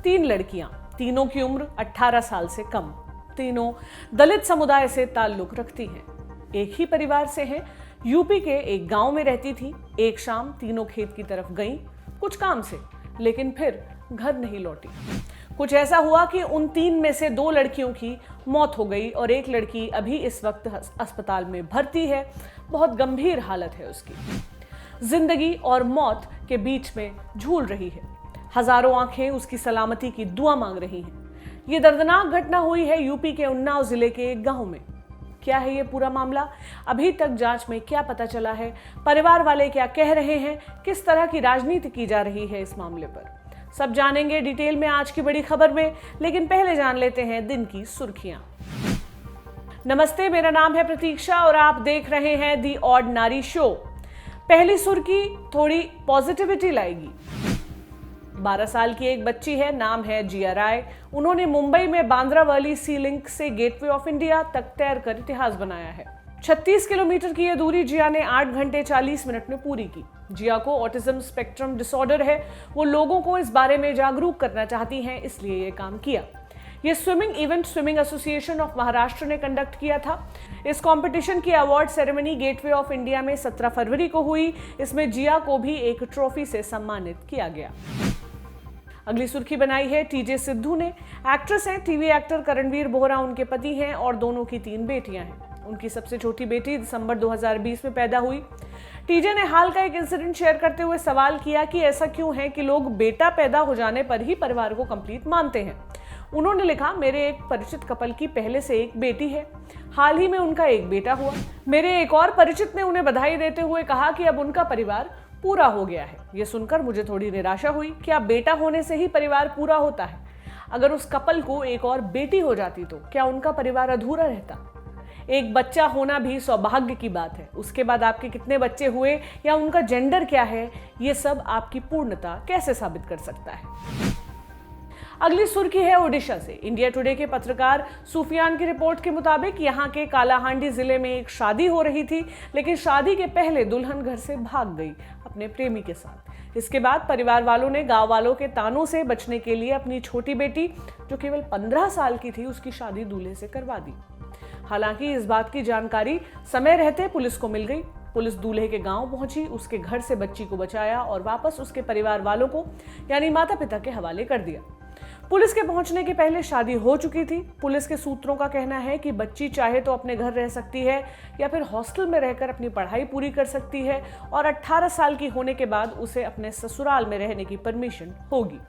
तीन लड़कियां, तीनों की उम्र 18 साल से कम, तीनों दलित समुदाय से ताल्लुक रखती हैं, एक ही परिवार से हैं, यूपी के एक गांव में रहती थी। एक शाम तीनों खेत की तरफ गईं कुछ काम से, लेकिन फिर घर नहीं लौटी। कुछ ऐसा हुआ कि उन तीन में से दो लड़कियों की मौत हो गई और एक लड़की अभी इस वक्त अस्पताल में भर्ती है। बहुत गंभीर हालत है उसकी। जिंदगी और मौत के बीच में झूल रही है। हजारों आंखें उसकी सलामती की दुआ मांग रही हैं। ये दर्दनाक घटना हुई है यूपी के उन्नाव जिले के एक गांव में। क्या है ये पूरा मामला? अभी तक जांच में क्या पता चला है? परिवार वाले क्या कह रहे हैं? किस तरह की राजनीति की जा रही है इस मामले पर? सब जानेंगे डिटेल में आज की बड़ी खबर में, लेकिन पहले जान लेते हैं दिन की सुर्खियां। नमस्ते, मेरा नाम है प्रतीक्षा और आप देख रहे हैं दी ऑर्डिनरी शो। पहली सुर्खी थोड़ी पॉजिटिविटी लाएगी। 12 साल की एक बच्ची है, नाम है जिया राय। उन्होंने मुंबई में बांद्रावली सी लिंक से गेटवे ऑफ इंडिया तक तैरकर इतिहास बनाया है। 36 किलोमीटर की यह दूरी जिया ने 8 घंटे 40 मिनट में पूरी की। जिया को ऑटिज्म स्पेक्ट्रम डिसऑर्डर है। वो लोगों को इस बारे में जागरूक करना चाहती हैं, इसलिए ये काम किया। ये swimming event swimming association of Maharashtra ने कंडक्ट किया था। इस कंपटीशन की award ceremony gateway of India में 17 फरवरी को हुई। इसमें जिया को भी एक ट्रॉफी से सम्मानित किया गया। अगली सुर्खी बनाई है टीजे सिद्धू ने। एक्ट्रेस हैं, टीवी एक्टर करणवीर बोहरा उनके पति हैं और दोनों की 3 बेटियां हैं। उनकी सबसे छोटी बेटी दिसंबर 2020 में पैदा हुई। टीजे ने हाल का एक इंसिडेंट शेयर करते हुए सवाल किया कि ऐसा क्यों है कि लोग बेटा पैदा हो जाने पर ही परिवार को कंप्लीट मानते हैं। उन्होंने लिखा, मेरे एक परिचित कपल की पहले से एक बेटी है, हाल ही में उनका एक बेटा हुआ। मेरे एक और परिचित ने उन्हें बधाई देते हुए कहा कि अब उनका परिवार पूरा हो गया है। यह सुनकर मुझे थोड़ी निराशा हुई। क्या बेटा होने से ही परिवार पूरा होता है? अगर उस कपल को एक और बेटी हो जाती तो क्या उनका परिवार अधूरा रहता? एक बच्चा होना भी सौभाग्य की बात है। उसके बाद आपके कितने बच्चे हुए या उनका जेंडर क्या है, ये सब आपकी पूर्णता कैसे साबित कर सकता है। अगली सुर्खी है ओडिशा से। इंडिया टुडे के पत्रकार सुफियान की रिपोर्ट के मुताबिक यहाँ के कालाहांडी जिले में एक शादी हो रही थी, लेकिन शादी के पहले दुल्हन घर से भाग गई अपने प्रेमी के साथ। इसके बाद परिवार वालों ने गांव वालों के तानों से बचने के लिए अपनी छोटी बेटी, जो केवल 15 साल की थी, उसकी शादी दूल्हे से करवा दी। हालांकि इस बात की जानकारी समय रहते पुलिस को मिल गई। पुलिस दूल्हे के गांव पहुंची, उसके घर से बच्ची को बचाया और वापस उसके परिवार वालों को यानी माता पिता के हवाले कर दिया। पुलिस के पहुंचने के पहले शादी हो चुकी थी। पुलिस के सूत्रों का कहना है कि बच्ची चाहे तो अपने घर रह सकती है या फिर हॉस्टल में रहकर अपनी पढ़ाई पूरी कर सकती है और 18 साल की होने के बाद उसे अपने ससुराल में रहने की परमिशन होगी।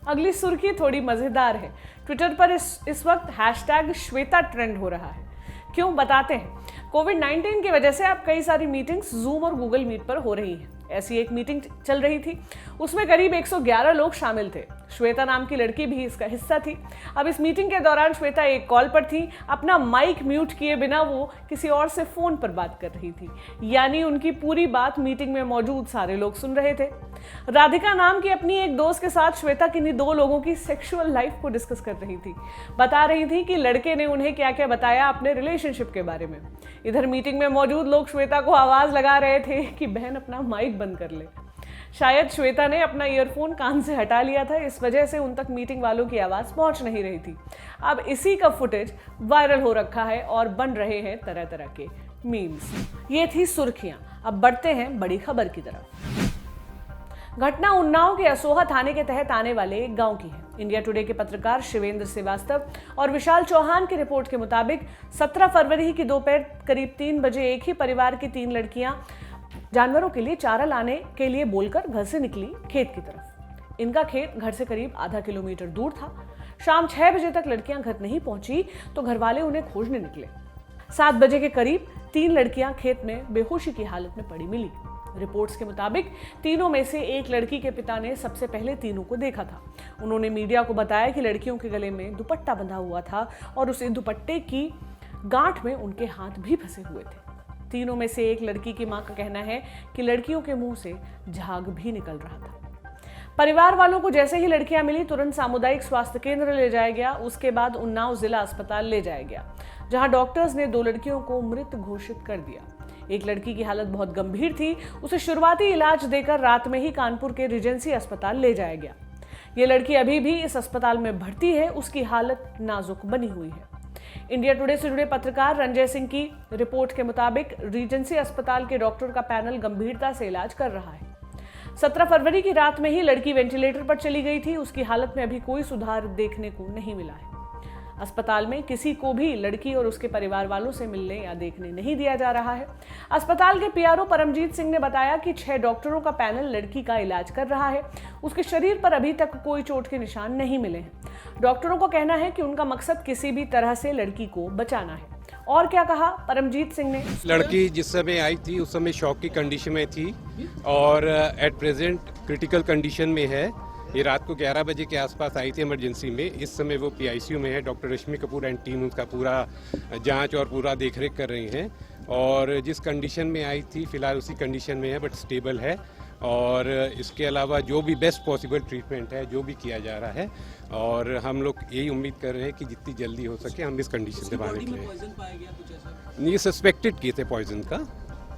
अगली सुर्खी थोड़ी मजेदार है। ट्विटर पर इस वक्त हैशटैग श्वेता ट्रेंड हो रहा है। क्यों, बताते हैं। कोविड-19 की वजह से अब कई सारी मीटिंग्स जूम और गूगल मीट पर हो रही हैं। ऐसी एक मीटिंग चल रही थी, उसमें करीब 111 लोग शामिल थे। श्वेता नाम की लड़की भी इसका हिस्सा थी। अब इस मीटिंग के दौरान श्वेता एक कॉल पर थी। अपना माइक म्यूट किए बिना वो किसी और से फोन पर बात कर रही थी, यानी उनकी पूरी बात मीटिंग में मौजूद सारे लोग सुन रहे थे। राधिका नाम की अपनी एक दोस्त के साथ श्वेता किन्हीं 2 लोगों की सेक्सुअल लाइफ को डिस्कस कर रही थी। बता रही थी कि लड़के ने उन्हें क्या क्या बताया अपने रिलेशनशिप के बारे में। इधर मीटिंग में मौजूद लोग श्वेता को आवाज लगा रहे थे कि बहन अपना माइक बंद कर ले। शायद श्वेता ने अपना ईयरफोन कान से हटा लिया था, इस वजह से उन तक मीटिंग वालों की आवाज पहुंच नहीं रही थी। अब इसी का फुटेज वायरल हो रखा है और बन रहे हैं तरह तरह के मीम्स। ये थी सुर्खियां। अब बढ़ते हैं बड़ी खबर की तरफ। घटना उन्नाव के असोहा थाने के तहत आने वाले एक गांव की है। इंडिया टुडे के पत्रकार शिवेंद्र श्रीवास्तव और विशाल चौहान की रिपोर्ट के मुताबिक 17 फरवरी की दोपहर करीब 3 बजे एक ही परिवार की 3 लड़कियां जानवरों के लिए चारा लाने के लिए बोलकर घर से निकली खेत की तरफ। इनका खेत घर से करीब आधा किलोमीटर दूर था। शाम 6 बजे तक लड़कियां घर नहीं पहुंची तो घर वाले उन्हें खोजने निकले। 7 बजे के करीब 3 लड़कियां खेत में बेहोशी की हालत में पड़ी मिली। रिपोर्ट्स के मुताबिक तीनों में से एक लड़की के पिता ने सबसे पहले तीनों को देखा था। उन्होंने मीडिया को बताया कि लड़कियों के गले में दुपट्टा बंधा हुआ था और उस दुपट्टे की गांठ में उनके हाथ भी फंसे हुए थे। तीनों में से एक लड़की की मां का कहना है कि लड़कियों के मुंह से झाग भी निकल रहा था। परिवार वालों को जैसे ही लड़कियां मिली तुरंत सामुदायिक स्वास्थ्य केंद्र ले जाया गया। उसके बाद उन्नाव जिला अस्पताल ले जाया गया, जहां डॉक्टर्स ने 2 लड़कियों को मृत घोषित कर दिया। एक लड़की की हालत बहुत गंभीर थी, उसे शुरुआती इलाज देकर रात में ही कानपुर के रिजेंसी अस्पताल ले जाया गया। ये लड़की अभी भी इस अस्पताल में भर्ती है, उसकी हालत नाजुक बनी हुई है। इंडिया टुडे से जुड़े पत्रकार रंजय सिंह की रिपोर्ट के मुताबिक रीजेंसी अस्पताल के डॉक्टर का पैनल गंभीरता से इलाज कर रहा है। 17 फरवरी की रात में ही लड़की वेंटिलेटर पर चली गई थी। उसकी हालत में अभी कोई सुधार देखने को नहीं मिला है। अस्पताल में किसी को भी लड़की और उसके परिवार वालों से मिलने या देखने नहीं दिया जा रहा है। अस्पताल के पीआरओ परमजीत सिंह ने बताया कि 6 डॉक्टरों का पैनल लड़की का इलाज कर रहा है। उसके शरीर पर अभी तक कोई चोट के निशान नहीं मिले हैं। डॉक्टरों का कहना है कि उनका मकसद किसी भी तरह से लड़की को बचाना है। और क्या कहा परमजीत सिंह ने? लड़की जिस समय आई थी उस समय शॉक की कंडीशन में थी और एट प्रेजेंट क्रिटिकल कंडीशन में है। ये रात को 11 बजे के आसपास आई थी इमरजेंसी में। इस समय वो पीआईसीयू में है। Doctor Rashmi Kapoor and team उसका पूरा जांच और पूरा देखरेख कर रही हैं और जिस कंडीशन में आई थी फिलहाल उसी कंडीशन में है, बट स्टेबल है। और इसके अलावा जो भी बेस्ट पॉसिबल ट्रीटमेंट है जो भी किया जा रहा है और हम लोग यही उम्मीद कर रहे हैं कि जितनी जल्दी हो सके हम इस कंडीशन से बाहर निकलें। ये सस्पेक्टेड केस है पॉइजन का,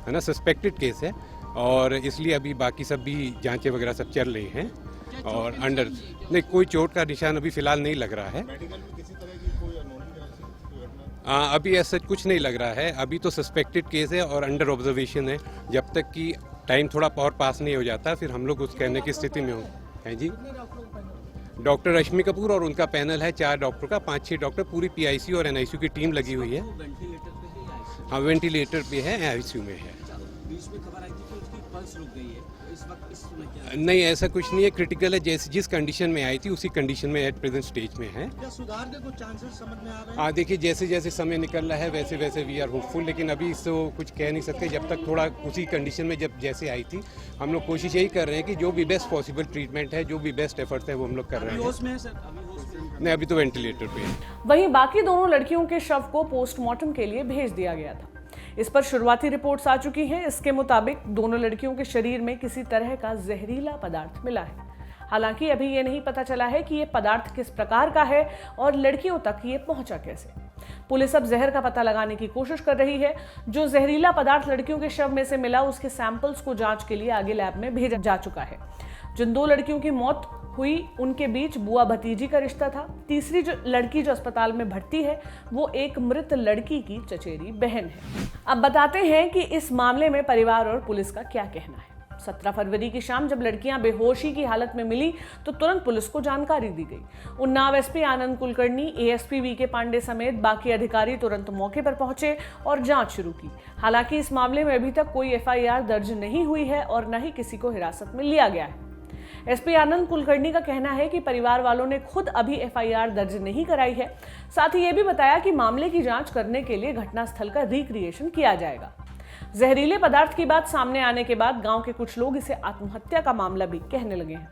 है ना, सस्पेक्टेड केस है और इसलिए अभी बाकी सब भी जांचें वगैरह सब चल रही हैं और अंडर नहीं कोई चोट का निशान अभी फिलहाल नहीं लग रहा है। अभी ऐसा कुछ नहीं लग रहा है। अभी तो सस्पेक्टेड केस है और अंडर ऑब्जर्वेशन है। जब तक कि टाइम थोड़ा और पास नहीं हो जाता फिर हम लोग उस कहने की स्थिति में हो हैं जी। डॉक्टर रश्मि कपूर और उनका पैनल है 4 डॉक्टर का, 5-6 डॉक्टर, पूरी पीआईसीयू और एनआईसीयू की टीम लगी हुई है। हाँ, वेंटिलेटर पे है, आईसीयू में है। बीच में खबर आई थी कि उसकी पल्स रुक गई है, इस वक्त इस समय क्या? नहीं, ऐसा कुछ नहीं है। क्रिटिकल है, जैसे जिस कंडीशन में आई थी उसी कंडीशन में एट प्रेजेंट स्टेज में है। क्या सुधार के कुछ चांसेस समझ में आ रहे हैं? हाँ, देखिए जैसे जैसे समय निकल रहा है वैसे वैसे वी आर होपफुल, लेकिन अभी इसको कुछ कह नहीं सकते जब तक थोड़ा उसी कंडीशन में जब जैसे आई थी। हम लोग कोशिश यही कर रहे हैं कि जो भी बेस्ट पॉसिबल ट्रीटमेंट है, जो भी बेस्ट एफर्ट्स है वो हम लोग कर रहे हैं। नहीं, अभी तो वेंटिलेटर पे है। वहीं बाकी दोनों लड़कियों के शव को पोस्टमार्टम के लिए भेज दिया गया था। इस पर शुरुआती रिपोर्ट्स आ चुकी हैं। इसके मुताबिक दोनों लड़कियों के शरीर में किसी तरह का जहरीला पदार्थ मिला है। हालांकि अभी ये नहीं पता चला है कि ये पदार्थ किस प्रकार का है और लड़कियों तक ये पहुंचा कैसे। पुलिस अब जहर का पता लगाने की कोशिश कर रही है। जो जहरीला पदार्थ लड़कियों के शव में से मिला उसके सैंपल्स को जांच के लिए आगे लैब में भेजा जा चुका है। जिन 2 लड़कियों की मौत हुई उनके बीच बुआ भतीजी का रिश्ता था। तीसरी जो लड़की जो अस्पताल में भर्ती है वो एक मृत लड़की की चचेरी बहन है। अब बताते हैं कि इस मामले में परिवार और पुलिस का क्या कहना है। 17 फरवरी की शाम जब लड़कियां बेहोशी की हालत में मिली तो तुरंत पुलिस को जानकारी दी गई। Unnao SP Anand Kulkarni, ASP VK Pandey समेत बाकी अधिकारी तुरंत मौके पर पहुंचे और जांच शुरू की। हालांकि इस मामले में अभी तक कोई एफआईआर दर्ज नहीं हुई है और न ही किसी को हिरासत में लिया गया है। एसपी आनंद कुलकर्णी का कहना है कि परिवार वालों ने खुद अभी एफआईआर दर्ज नहीं कराई है। साथ ही ये भी बताया कि मामले की जांच करने के लिए घटनास्थल का रिक्रिएशन किया जाएगा। जहरीले पदार्थ की बात सामने आने के बाद गांव के कुछ लोग इसे आत्महत्या का मामला भी कहने लगे हैं।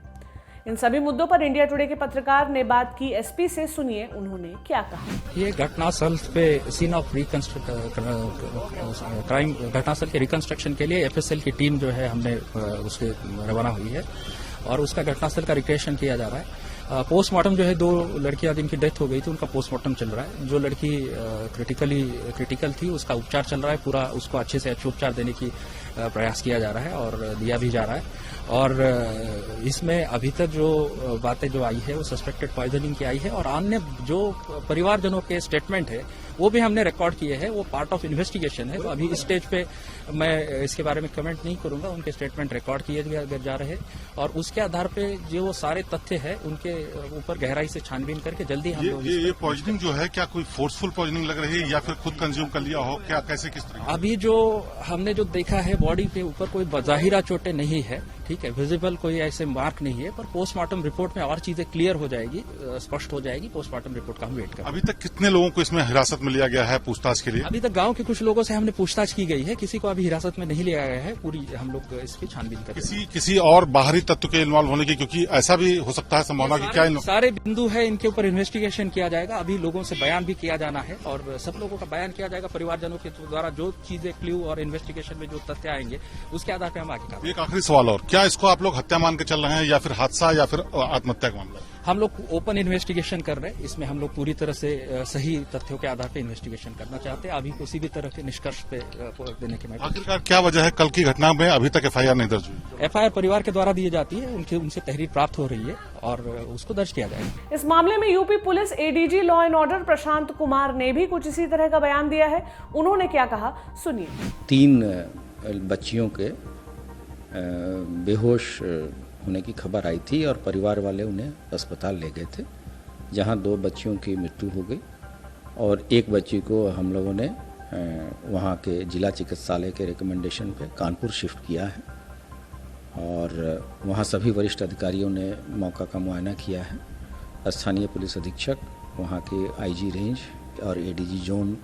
इन सभी मुद्दों पर इंडिया टुडे के पत्रकार ने बात की एसपी से। सुनिए उन्होंने क्या कहा। ये घटनास्थल पे सीन ऑफ क्राइम, घटनास्थल के रिकंस्ट्रक्शन के लिए एफएसएल की टीम जो है हमने उसके रवाना हुई है और उसका घटनास्थल का रिक्रिएशन किया जा रहा है। पोस्टमार्टम जो है 2 लड़कियां जिनकी डेथ हो गई थी उनका पोस्टमार्टम चल रहा है। जो लड़की क्रिटिकल थी उसका उपचार चल रहा है। पूरा उसको अच्छे से अच्छे उपचार देने की प्रयास किया जा रहा है और दिया भी जा रहा है। और इसमें अभी तक जो बातें जो आई है वो सस्पेक्टेड पॉइजनिंग की आई है और अन्य जो परिवारजनों के स्टेटमेंट है वो भी हमने रिकॉर्ड किए हैं। वो पार्ट ऑफ इन्वेस्टिगेशन है, तो अभी इस स्टेज पे मैं इसके बारे में कमेंट नहीं करूंगा। उनके स्टेटमेंट रिकॉर्ड किए जा रहे हैं और उसके आधार पे जो वो सारे तथ्य है उनके ऊपर गहराई से छानबीन करके जल्दी हम लोग ये पॉइजनिंग जो है क्या कोई फोर्सफुल पॉइजनिंग लग रही है या फिर खुद कंज्यूम कर लिया हो, क्या कैसे किस तरह? अभी जो हमने जो देखा है बॉडी के ऊपर कोई बज़ाहिरा चोटें नहीं है, ठीक है, विजिबल कोई ऐसे मार्क नहीं है, पर पोस्टमार्टम रिपोर्ट में और चीजें क्लियर हो जाएगी, स्पष्ट हो जाएगी। पोस्टमार्टम रिपोर्ट का हम वेट कर रहे हैं। अभी तक कितने लोगों को इसमें हिरासत में लिया गया है पूछताछ के लिए? अभी तक गांव के कुछ लोगों से हमने पूछताछ की गई है, किसी को अभी हिरासत में नहीं लिया गया है। पूरी हम लोग इसकी छानबीन कर रहे हैं। किसी और बाहरी तत्व के इन्वॉल्व होने की, क्योंकि ऐसा भी हो सकता है संभावना कि क्या सारे बिंदु है इनके ऊपर इन्वेस्टिगेशन किया जाएगा। अभी लोगों से बयान भी किया जाना है और सब लोगों का बयान किया जाएगा। परिवारजनों के द्वारा जो चीजें क्लू और इन्वेस्टिगेशन में जो तथ्य आएंगे उसके आधार पर हम आगे करेंगे। एक आखिरी सवाल और, क्या इसको आप लोग हत्या मान के चल रहे हैं या फिर हादसा या फिर आत्महत्या का मामला? हम लोग ओपन इन्वेस्टिगेशन कर रहे हैं। इसमें हम लोग पूरी तरह से सही तथ्यों के आधार पर इन्वेस्टिगेशन करना चाहते हैं। अभी किसी भी तरह के निष्कर्ष पे देने के। आखिरकार क्या वजह है कल की घटना में अभी तक एफआईआर नहीं दर्ज हुई? एफआईआर परिवार के द्वारा दी जाती है, उनसे तहरीर प्राप्त हो रही है और उसको दर्ज किया जाएगा। इस मामले में UP police ADG law and order Prashant Kumar ने भी कुछ इसी तरह का बयान दिया है। उन्होंने क्या कहा, सुनिए। 3 बच्चियों के बेहोश होने की खबर आई थी और परिवार वाले उन्हें अस्पताल ले गए थे, जहां 2 बच्चियों की मृत्यु हो गई और 1 बच्ची को हम लोगों ने वहां के जिला चिकित्सालय के रिकमेंडेशन पे कानपुर शिफ्ट किया है और वहां सभी वरिष्ठ अधिकारियों ने मौका का मुआयना किया है। स्थानीय पुलिस अधीक्षक, वहां के आईजी रेंज और एडीजी जोन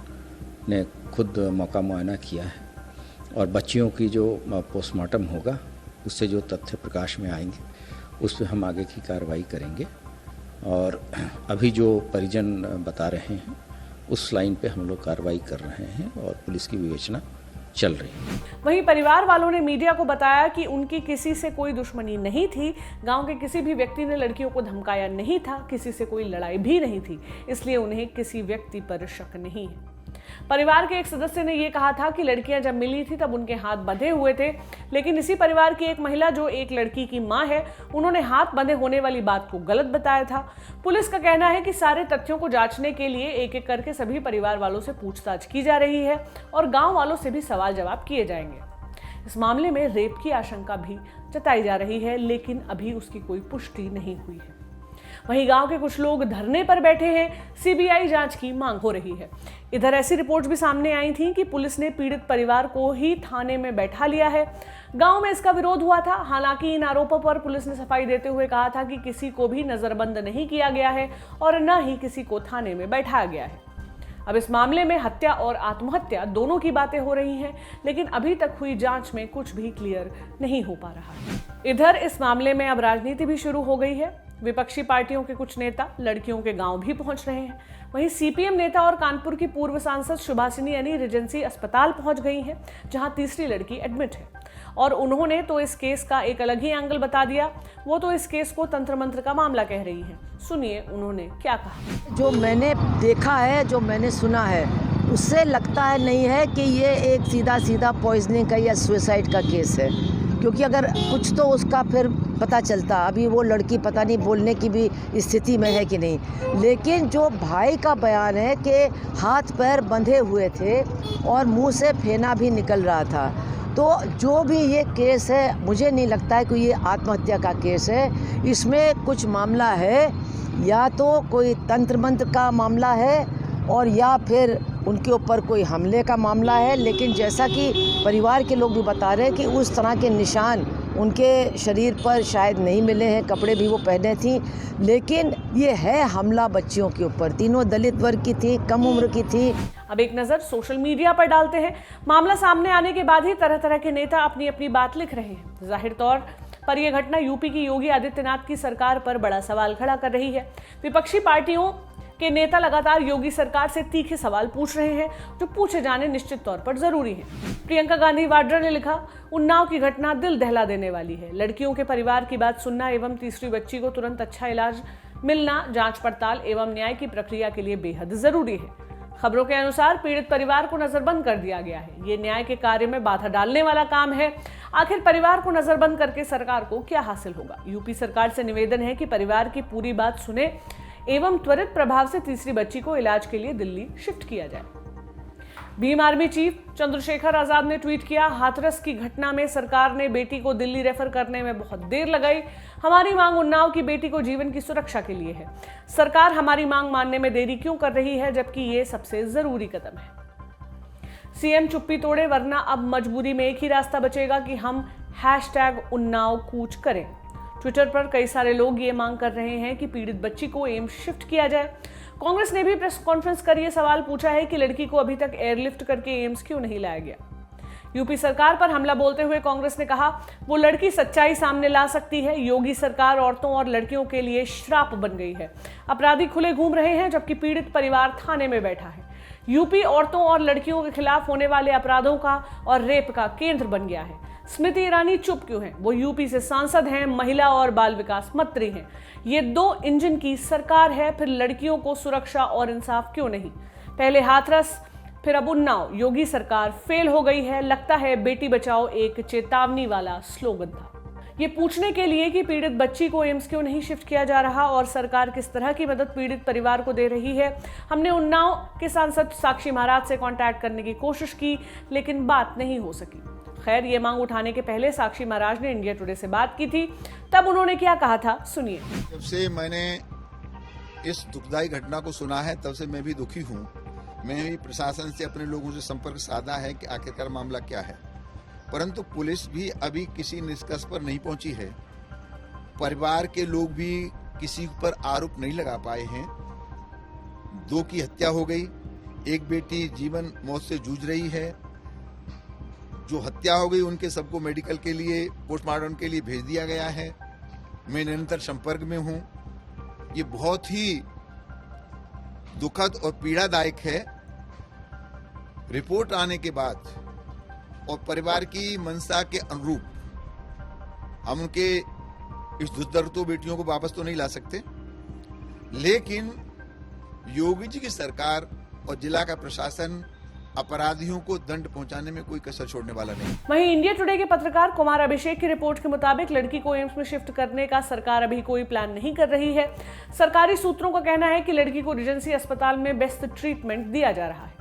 ने खुद मौका मुआयना किया है और बच्चियों की जो पोस्टमार्टम होगा उससे जो तथ्य प्रकाश में आएंगे उस पर हम आगे की कार्रवाई करेंगे और अभी जो परिजन बता रहे हैं उस लाइन पे हम लोग कार्रवाई कर रहे हैं और पुलिस की विवेचना चल रही है। वहीं परिवार वालों ने मीडिया को बताया कि उनकी किसी से कोई दुश्मनी नहीं थी, गांव के किसी भी व्यक्ति ने लड़कियों को धमकाया नहीं था, किसी से कोई लड़ाई भी नहीं थी, इसलिए उन्हें किसी व्यक्ति पर शक नहीं है। परिवार के एक सदस्य ने यह कहा था कि लड़कियां जब मिली थी तब उनके हाथ बंधे हुए थे, लेकिन इसी परिवार की एक महिला जो एक लड़की की मां है, उन्होंने हाथ बंधे होने वाली बात को गलत बताया था। पुलिस का कहना है कि सारे तथ्यों को जांचने के लिए एक एक करके सभी परिवार वालों से पूछताछ की जा रही है और गांव वालों से भी सवाल जवाब किए जाएंगे। इस मामले में रेप की आशंका भी जताई जा रही है, लेकिन अभी उसकी कोई पुष्टि नहीं हुई है। वहीं गांव के कुछ लोग धरने पर बैठे हैं, सीबीआई जांच की मांग हो रही है। इधर ऐसी रिपोर्ट्स भी सामने आई थी कि पुलिस ने पीड़ित परिवार को ही थाने में बैठा लिया है। गांव में इसका विरोध हुआ था, हालांकि इन आरोपों पर पुलिस ने सफाई देते हुए कहा था कि किसी को भी नजरबंद नहीं किया गया है और न ही किसी को थाने में बैठाया गया है। अब इस मामले में हत्या और आत्महत्या दोनों की बातें हो रही हैं, लेकिन अभी तक हुई जांच में कुछ भी क्लियर नहीं हो पा रहा है। इधर इस मामले में अब राजनीति भी शुरू हो गई है। विपक्षी पार्टियों के कुछ नेता लड़कियों के गांव भी पहुंच रहे हैं। वहीं सीपीएम नेता और कानपुर की पूर्व सांसद सुभाषिनी यानी रिजेंसी अस्पताल पहुंच गई हैं, जहां तीसरी लड़की एडमिट है और उन्होंने तो इस केस का एक अलग ही एंगल बता दिया। वो तो इस केस को तंत्र मंत्र का मामला कह रही हैं। सुनिए उन्होंने क्या कहा। जो मैंने देखा है, जो मैंने सुना है, उससे लगता है नहीं है कि ये एक सीधा पॉइजनिंग का या सुसाइड का केस है, क्योंकि अगर कुछ तो उसका फिर पता चलता। अभी वो लड़की पता नहीं बोलने की भी स्थिति में है कि नहीं, लेकिन जो भाई का बयान है कि हाथ पैर बंधे हुए थे और मुंह से फेना भी निकल रहा था, तो जो भी ये केस है, मुझे नहीं लगता है कि ये आत्महत्या का केस है। इसमें कुछ मामला है, या तो कोई तंत्र मंत्र का मामला है और या फिर उनके ऊपर कोई हमले का मामला है। लेकिन जैसा कि परिवार के लोग भी बता रहे हैं कि उस तरह के निशान उनके शरीर पर शायद नहीं मिले हैं, कपड़े भी वो पहने थी, लेकिन ये है हमला बच्चियों के ऊपर। तीनों दलित वर्ग की थी, कम उम्र की थी। अब एक नजर सोशल मीडिया पर डालते हैं। मामला सामने आने के बाद ही तरह तरह के नेता अपनी अपनी बात लिख रहे हैं। जाहिर तौर पर यह घटना यूपी की योगी आदित्यनाथ की सरकार पर बड़ा सवाल खड़ा कर रही है। विपक्षी पार्टियों के नेता लगातार योगी सरकार से तीखे सवाल पूछ रहे हैं, जो पूछे जाने निश्चित तौर पर जरूरी है। प्रियंका गांधी वाड्रा ने लिखा, उन्नाव की घटना दिल दहला देने वाली है। लड़कियों के परिवार की बात सुनना एवं तीसरी बच्ची को तुरंत अच्छा इलाज मिलना जांच पड़ताल एवं न्याय की प्रक्रिया के लिए बेहद जरूरी है। खबरों के अनुसार पीड़ित परिवार को नजरबंद कर दिया गया है। ये न्याय के कार्य में बाधा डालने वाला काम है। आखिर परिवार को नजरबंद करके सरकार को क्या हासिल होगा? यूपी सरकार से निवेदन है कि परिवार की पूरी बात सुने एवं त्वरित प्रभाव से तीसरी बच्ची को इलाज के लिए दिल्ली शिफ्ट किया जाए। भीम आर्मी चीफ चंद्रशेखर आजाद ने ट्वीट किया, हाथरस की घटना में सरकार ने बेटी को दिल्ली रेफर करने में बहुत देर लगाई। हमारी मांग उन्नाव की बेटी को जीवन की सुरक्षा के लिए है। सरकार हमारी मांग मानने में देरी क्यों कर रही है, जबकि ये सबसे जरूरी कदम है। सीएम चुप्पी तोड़े, वरना अब मजबूरी में एक ही रास्ता बचेगा कि हम #उन्नाव कूच करें। ट्विटर पर कई सारे लोग ये मांग कर रहे हैं कि पीड़ित बच्ची को एम्स शिफ्ट किया जाए। कांग्रेस ने भी प्रेस कॉन्फ्रेंस कर ये सवाल पूछा है कि लड़की को अभी तक एयरलिफ्ट करके एम्स क्यों नहीं लाया गया। यूपी सरकार पर हमला बोलते हुए कांग्रेस ने कहा, वो लड़की सच्चाई सामने ला सकती है। योगी सरकार औरतों और लड़कियों के लिए श्राप बन गई है। अपराधी खुले घूम रहे हैं, जबकि पीड़ित परिवार थाने में बैठा है। यूपी औरतों और लड़कियों के खिलाफ होने वाले अपराधों का और रेप का केंद्र बन गया है। स्मृति ईरानी चुप क्यों हैं? वो यूपी से सांसद हैं, महिला और बाल विकास मंत्री हैं। ये 2 इंजन की सरकार है, फिर लड़कियों को सुरक्षा और इंसाफ क्यों नहीं? पहले हाथरस, फिर अब उन्नाव। योगी सरकार फेल हो गई है। लगता है बेटी बचाओ एक चेतावनी वाला स्लोगन था। ये पूछने के लिए कि पीड़ित बच्ची को एम्स क्यों नहीं शिफ्ट किया जा रहा और सरकार किस तरह की मदद पीड़ित परिवार को दे रही है, हमने उन्नाव के सांसद साक्षी महाराज से कांटेक्ट करने की कोशिश की, लेकिन बात नहीं हो सकी। खैर, ये मांग उठाने के पहले साक्षी महाराज ने इंडिया टुडे से बात की थी, तब उन्होंने क्या कहा था, सुनिए। जब से मैंने इस दुखदायी घटना को सुना है तब से मैं भी दुखी हूँ। मैंने भी प्रशासन से अपने लोगों से संपर्क साधा है कि आखिरकार मामला क्या है, परंतु पुलिस भी अभी किसी निष्कर्ष पर नहीं पहुंची है। परिवार के लोग भी किसी पर आरोप नहीं लगा पाए हैं। 2 की हत्या हो गई, एक बेटी जीवन मौत से जूझ रही है। जो हत्या हो गई उनके सबको मेडिकल के लिए, पोस्टमार्टम के लिए भेज दिया गया है। मैं निरंतर संपर्क में हूं। ये बहुत ही दुखद और पीड़ादायक है। रिपोर्ट आने के बाद और परिवार की मंशा के अनुरूप हम उनके इस दुर्दर्तो बेटियों को वापस तो नहीं ला सकते, लेकिन योगी जी की सरकार और जिला का प्रशासन अपराधियों को दंड पहुंचाने में कोई कसर छोड़ने वाला नहीं। वहीं इंडिया टुडे के पत्रकार कुमार अभिषेक की रिपोर्ट के मुताबिक लड़की को एम्स में शिफ्ट करने का सरकार अभी कोई प्लान नहीं कर रही है। सरकारी सूत्रों का कहना है कि लड़की को रिजेंसी अस्पताल में बेस्ट ट्रीटमेंट दिया जा रहा है।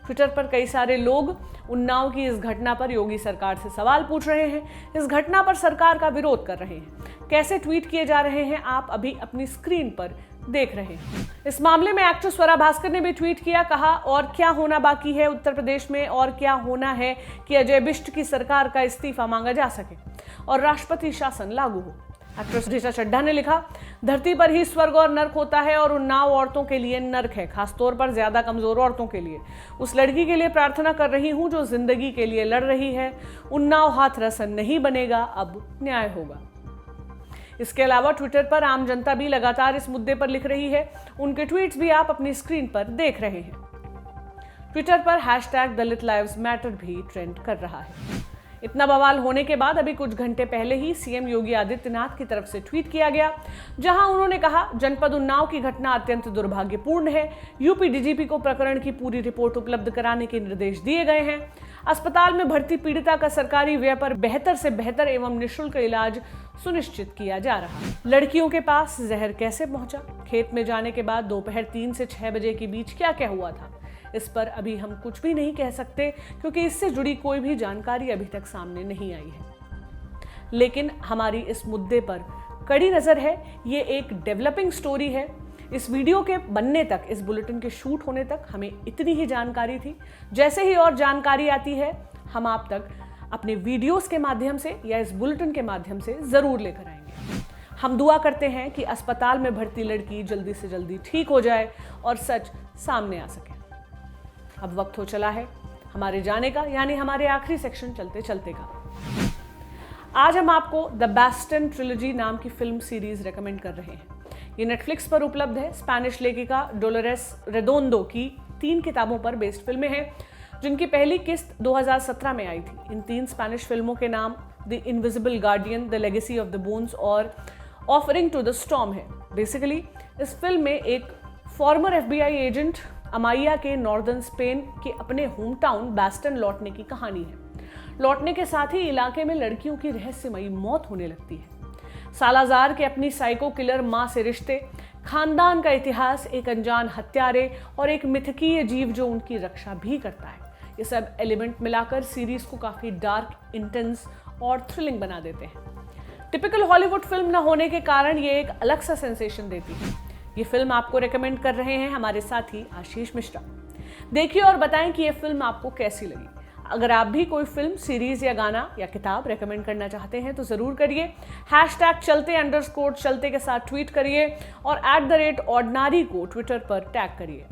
ट्विटर पर कई सारे लोग उन्नाव की इस घटना पर योगी सरकार से सवाल पूछ रहे हैं, इस घटना पर सरकार का विरोध कर रहे हैं। कैसे ट्वीट किए जा रहे हैं आप अभी अपनी स्क्रीन पर देख रहे हैं। इस मामले में एक्ट्रेस स्वरा भास्कर ने भी ट्वीट किया, कहा और क्या होना बाकी है उत्तर प्रदेश में, और क्या होना है कि अजय बिष्ट की सरकार का इस्तीफा मांगा जा सके और राष्ट्रपति शासन लागू हो। एक्ट्रेस ऋचा चड्ढा ने लिखा, धरती पर ही स्वर्ग और नर्क होता है और उन्नाव औरतों के लिए नर्क है, खासतौर पर ज्यादा कमजोर औरतों के लिए। उस लड़की के लिए प्रार्थना कर रही हूं जो जिंदगी के लिए लड़ रही है। उन्नाव हाथरस नहीं बनेगा, अब न्याय होगा। इसके अलावा ट्विटर पर आम जनता भी लगातार इस मुद्दे पर लिख रही है। उनके ट्वीट्स भी आप अपनी स्क्रीन पर देख रहे हैं। ट्विटर पर #दलित लाइव्स मैटर भी ट्रेंड कर रहा है। इतना बवाल होने के बाद अभी कुछ घंटे पहले ही सीएम योगी आदित्यनाथ की तरफ से ट्वीट किया गया, जहां उन्होंने कहा, जनपद उन्नाव की घटना अत्यंत दुर्भाग्यपूर्ण है। यूपी डीजीपी को प्रकरण की पूरी रिपोर्ट उपलब्ध कराने के निर्देश दिए गए हैं। अस्पताल में भर्ती पीड़िता का सरकारी व्यय पर बेहतर से बेहतर एवं निःशुल्क इलाज सुनिश्चित किया जा रहा है। लड़कियों के पास जहर कैसे पहुंचा, खेत में जाने के बाद दोपहर 3 से 6 बजे के बीच क्या क्या हुआ था, इस पर अभी हम कुछ भी नहीं कह सकते, क्योंकि इससे जुड़ी कोई भी जानकारी अभी तक सामने नहीं आई है। लेकिन हमारी इस मुद्दे पर कड़ी नजर है। ये एक डेवलपिंग स्टोरी है। इस वीडियो के बनने तक, इस बुलेटिन के शूट होने तक हमें इतनी ही जानकारी थी। जैसे ही और जानकारी आती है हम आप तक अपने वीडियोस के माध्यम से या इस बुलेटिन के माध्यम से जरूर लेकर आएंगे। हम दुआ करते हैं कि अस्पताल में भर्ती लड़की जल्दी से जल्दी ठीक हो जाए और सच सामने आ सके। अब वक्त हो चला है हमारे जाने का, यानी हमारे आखिरी सेक्शन चलते चलते का। आज हम आपको द बैस्टन ट्रिलॉजी नाम की फिल्म सीरीज रेकमेंड कर रहे हैं। ये नेटफ्लिक्स पर उपलब्ध है। स्पेनिश लेखिका डोलोरेस रेडोंडो की 3 किताबों पर बेस्ड फिल्में हैं, जिनकी पहली किस्त 2017 में आई थी। इन 3 स्पेनिश फिल्मों के नाम the invisible guardian, the legacy of the bones और ऑफरिंग टू द स्टॉर्म है। बेसिकली इस फिल्म में एक फॉर्मर FBI एजेंट अमाइया के नॉर्दर्न स्पेन के अपने होम टाउन बैस्टन लौटने की कहानी है। लौटने के साथ ही इलाके में लड़कियों की रहस्यमयी मौत होने लगती है। सालाजार के अपनी साइको किलर मां से रिश्ते, खानदान का इतिहास, एक अनजान हत्यारे और एक मिथकीय जीव जो उनकी रक्षा भी करता है। ये सब एलिमेंट मिलाकर सीरीज को काफी डार्क, इंटेंस और थ्रिलिंग बना देते हैं। टिपिकल हॉलीवुड फिल्म न होने के कारण ये एक अलग सा सेंसेशन देती है। ये फिल्म आपको रेकमेंड कर रहे हैं हमारे साथी आशीष मिश्रा। देखिए और बताएं कि ये फिल्म आपको कैसी लगी। अगर आप भी कोई फिल्म, सीरीज या गाना या किताब रेकमेंड करना चाहते हैं तो जरूर करिए। #चलते_चलते के साथ ट्वीट करिए और @ordinary को ट्विटर पर टैग करिए।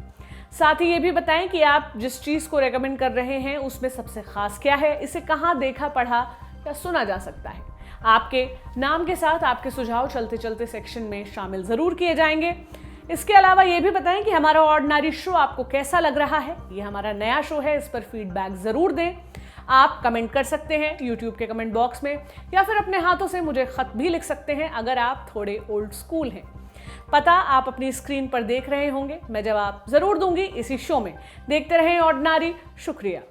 साथ ही ये भी बताएं कि आप जिस चीज को रेकमेंड कर रहे हैं उसमें सबसे खास क्या है, इसे कहाँ देखा, पढ़ा या सुना जा सकता है। आपके नाम के साथ आपके सुझाव चलते चलते सेक्शन में शामिल जरूर किए जाएंगे। इसके अलावा ये भी बताएं कि हमारा ऑर्डिनरी शो आपको कैसा लग रहा है। ये हमारा नया शो है, इस पर फीडबैक जरूर दें। आप कमेंट कर सकते हैं यूट्यूब के कमेंट बॉक्स में, या फिर अपने हाथों से मुझे खत भी लिख सकते हैं अगर आप थोड़े ओल्ड स्कूल हैं। पता आप अपनी स्क्रीन पर देख रहे होंगे। मैं जवाब जरूर दूंगी इसी शो में। देखते रहें ऑर्डिनरी। शुक्रिया।